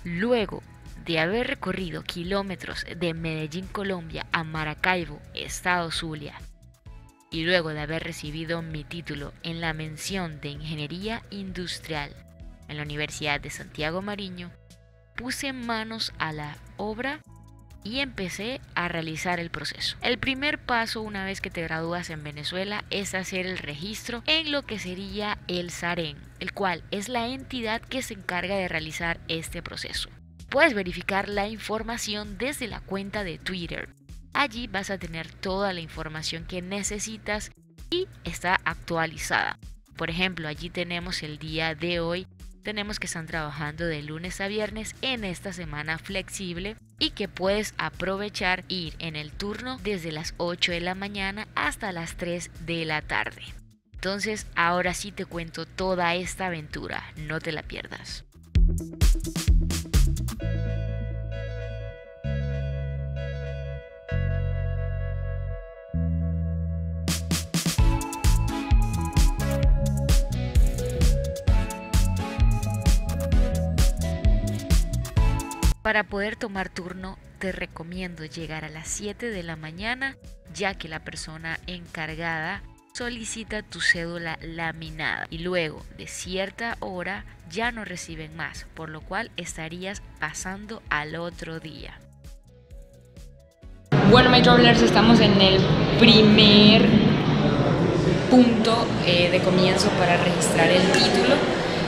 Luego de haber recorrido kilómetros de Medellín, Colombia, a Maracaibo, estado Zulia, y luego de haber recibido mi título en la mención de Ingeniería Industrial en la Universidad de Santiago Mariño, puse manos a la obra y empecé a realizar el proceso. El primer paso una vez que te gradúas en Venezuela es hacer el registro en lo que sería el SAREN, el cual es la entidad que se encarga de realizar este proceso. Puedes verificar la información desde la cuenta de Twitter. Allí vas a tener toda la información que necesitas y está actualizada. Por ejemplo, allí tenemos el día de hoy. Tenemos que están trabajando de lunes a viernes en esta semana flexible y que puedes aprovechar ir en el turno desde las 8 de la mañana hasta las 3 de la tarde. Entonces, ahora sí te cuento toda esta aventura, no te la pierdas. Para poder tomar turno, te recomiendo llegar a las 7 de la mañana, ya que la persona encargada solicita tu cédula laminada y luego de cierta hora ya no reciben más, por lo cual estarías pasando al otro día. Bueno, My Travelers, estamos en el primer punto de comienzo para registrar el título.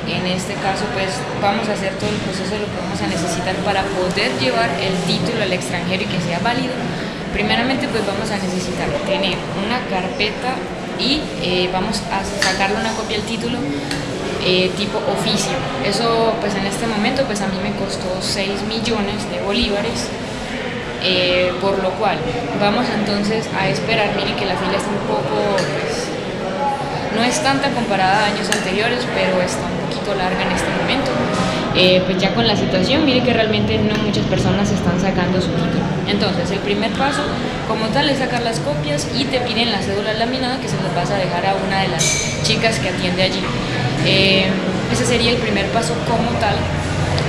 En este caso pues vamos a hacer todo el proceso de lo que vamos a necesitar para poder llevar el título al extranjero y que sea válido. Primeramente pues vamos a necesitar tener una carpeta y vamos a sacarle una copia del título tipo oficio. Eso pues en este momento pues a mí me costó 6 millones de bolívares, por lo cual vamos entonces a esperar. Miren que la fila está un poco pues, no es tanta comparada a años anteriores, pero está un poquito larga en este momento. Pues ya con la situación, mire que realmente no muchas personas están sacando su título. Entonces, el primer paso, como tal, es sacar las copias y te piden la cédula laminada que se las vas a dejar a una de las chicas que atiende allí. Ese sería el primer paso como tal.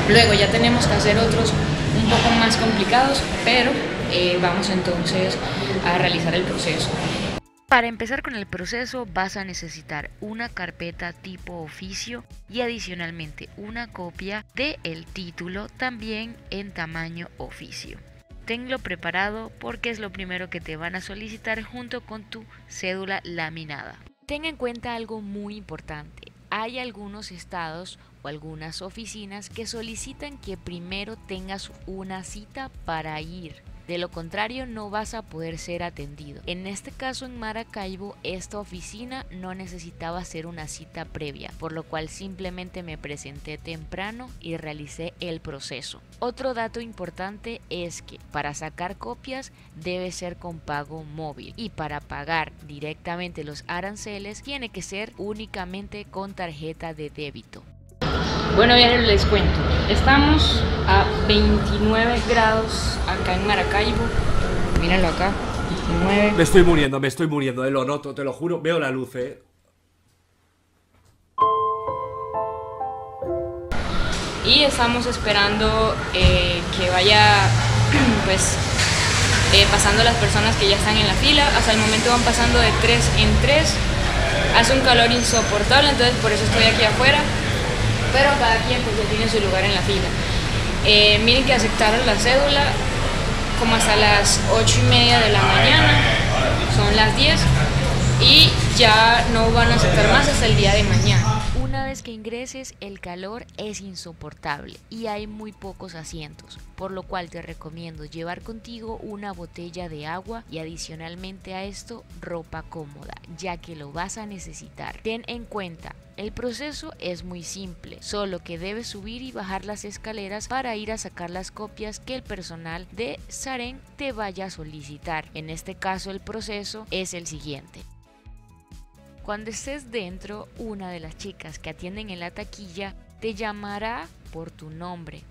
Luego ya tenemos que hacer otros un poco más complicados, pero vamos entonces a realizar el proceso. Para empezar con el proceso vas a necesitar una carpeta tipo oficio y adicionalmente una copia del título también en tamaño oficio. Tenlo preparado porque es lo primero que te van a solicitar junto con tu cédula laminada. Ten en cuenta algo muy importante. Hay algunos estados o algunas oficinas que solicitan que primero tengas una cita para ir. De lo contrario no vas a poder ser atendido. En este caso en Maracaibo esta oficina no necesitaba hacer una cita previa, por lo cual simplemente me presenté temprano y realicé el proceso. Otro dato importante es que para sacar copias debe ser con pago móvil y para pagar directamente los aranceles tiene que ser únicamente con tarjeta de débito. Bueno, ya les cuento, estamos a 29 grados acá en Maracaibo, mírenlo acá, 29. Me estoy muriendo, lo noto, te lo juro, veo la luz, Y estamos esperando que vaya pues pasando las personas que ya están en la fila. Hasta el momento van pasando de 3 en 3, hace un calor insoportable, entonces por eso estoy aquí afuera. Pero cada quien pues ya tiene su lugar en la fila. Miren que aceptaron la cédula como hasta las 8:30 de la mañana, son las 10 y ya no van a aceptar más hasta el día de mañana. Una vez que ingreses, el calor es insoportable y hay muy pocos asientos, por lo cual te recomiendo llevar contigo una botella de agua y adicionalmente a esto ropa cómoda, ya que lo vas a necesitar. Ten en cuenta, el proceso es muy simple, solo que debes subir y bajar las escaleras para ir a sacar las copias que el personal de SAREN te vaya a solicitar. En este caso el proceso es el siguiente. Cuando estés dentro, una de las chicas que atienden en la taquilla te llamará por tu nombre,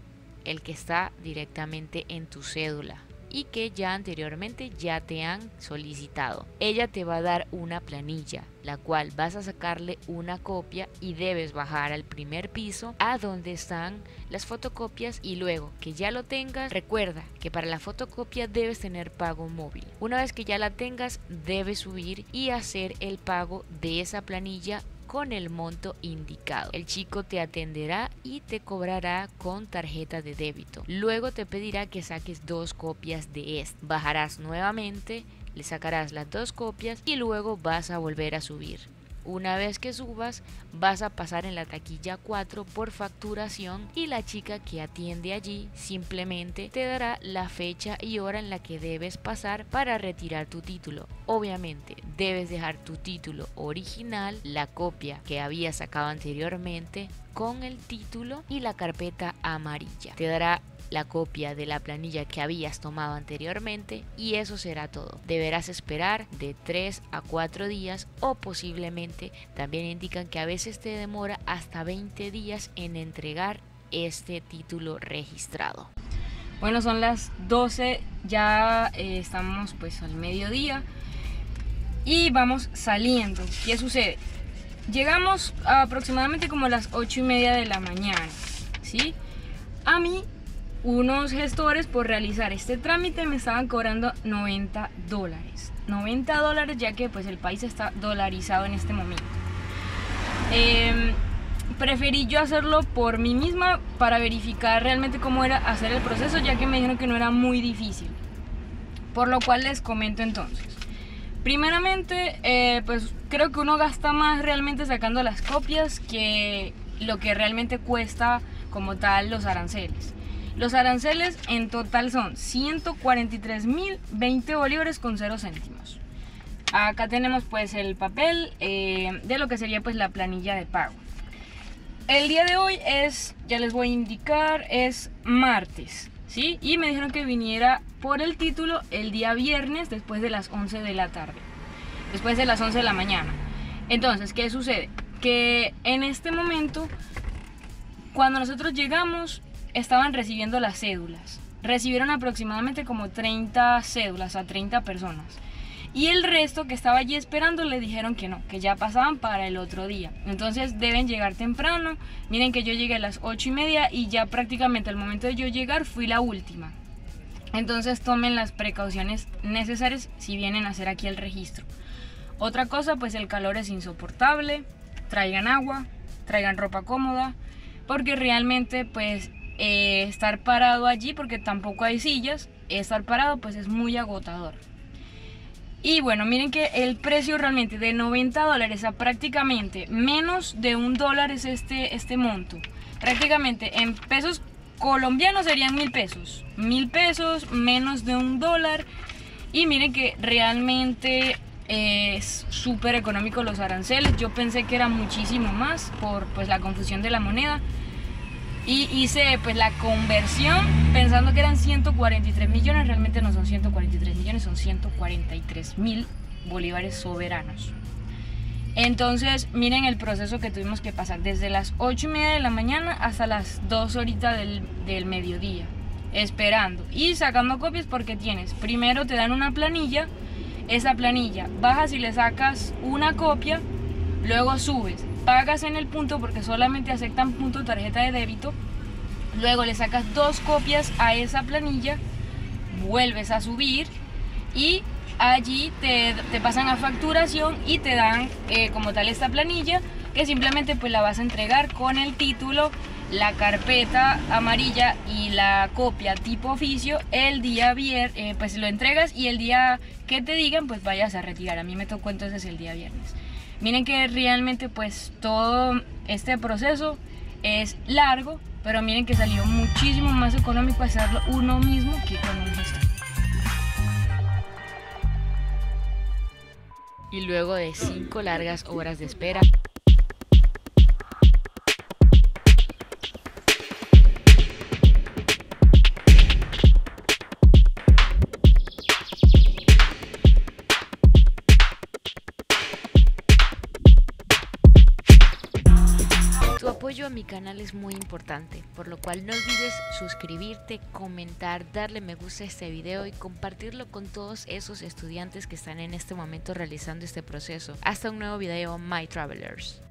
el que está directamente en tu cédula. y que ya anteriormente ya te han solicitado. Ella te va a dar una planilla, la cual vas a sacarle una copia y debes bajar al primer piso a donde están las fotocopias, y luego que ya lo tengas, recuerda que para la fotocopia debes tener pago móvil. Una vez que ya la tengas, debes subir y hacer el pago de esa planilla con el monto indicado. El chico te atenderá y te cobrará con tarjeta de débito. Luego te pedirá que saques 2 copias de este. Bajarás nuevamente, le sacarás las 2 copias y luego vas a volver a subir. Una vez que subas, vas a pasar en la taquilla 4 por facturación y la chica que atiende allí simplemente te dará la fecha y hora en la que debes pasar para retirar tu título. Obviamente debes dejar tu título original, la copia que habías sacado anteriormente con el título y la carpeta amarilla. Te dará la copia de la planilla que habías tomado anteriormente y eso será todo. Deberás esperar de 3 a 4 días o posiblemente también indican que a veces te demora hasta 20 días en entregar este título registrado. Bueno, son las 12, ya estamos pues al mediodía y vamos saliendo. ¿Qué sucede? Llegamos aproximadamente como a las 8:30 de la mañana, ¿sí? A mí unos gestores por realizar este trámite me estaban cobrando $90. $90, ya que pues el país está dolarizado en este momento. Preferí yo hacerlo por mí misma para verificar realmente cómo era hacer el proceso, ya que me dijeron que no era muy difícil. Por lo cual les comento entonces. Primeramente, pues creo que uno gasta más realmente sacando las copias que lo que realmente cuesta como tal los aranceles. Los aranceles en total son 143.020 bolívares con 0 céntimos. Acá tenemos pues el papel de lo que sería pues la planilla de pago. El día de hoy es, ya les voy a indicar, es martes, ¿sí? Y me dijeron que viniera por el título el día viernes después de las 11 de la tarde, después de las 11 de la mañana. Entonces, ¿qué sucede? Que en este momento, cuando nosotros llegamos, estaban recibiendo las cédulas. Recibieron aproximadamente como 30 cédulas a 30 personas. Y el resto que estaba allí esperando le dijeron que no, que ya pasaban para el otro día. Entonces deben llegar temprano. Miren que yo llegué a las 8:30 y ya prácticamente al momento de yo llegar fui la última. Entonces tomen las precauciones necesarias si vienen a hacer aquí el registro. Otra cosa, pues el calor es insoportable. Traigan agua, traigan ropa cómoda, porque realmente pues estar parado allí, porque tampoco hay sillas, estar parado pues es muy agotador. Y bueno, miren que el precio realmente de $90 a prácticamente menos de $1 es este monto. Prácticamente en pesos colombianos serían 1.000 pesos. 1.000 pesos, menos de $1. Y miren que realmente es súper económico los aranceles. Yo pensé que era muchísimo más por pues la confusión de la moneda. Y hice pues la conversión pensando que eran 143 millones, realmente no son 143 millones, son 143.000 bolívares soberanos. Entonces miren el proceso que tuvimos que pasar desde las 8:30 de la mañana hasta las 2 horitas del mediodía, esperando y sacando copias, porque tienes, primero te dan una planilla, esa planilla bajas y le sacas una copia, luego subes, pagas en el punto porque solamente aceptan punto tarjeta de débito, luego le sacas 2 copias a esa planilla, vuelves a subir y allí te pasan a facturación y te dan como tal esta planilla, que simplemente pues la vas a entregar con el título, la carpeta amarilla y la copia tipo oficio. El día viernes pues lo entregas y el día que te digan pues vayas a retirar. A mí me tocó entonces el día viernes. Miren que realmente pues todo este proceso es largo, pero miren que salió muchísimo más económico hacerlo uno mismo que con un gestor. Y luego de 5 largas horas de espera, apoyo a mi canal es muy importante, por lo cual no olvides suscribirte, comentar, darle me gusta a este video y compartirlo con todos esos estudiantes que están en este momento realizando este proceso. Hasta un nuevo video, My Travelers.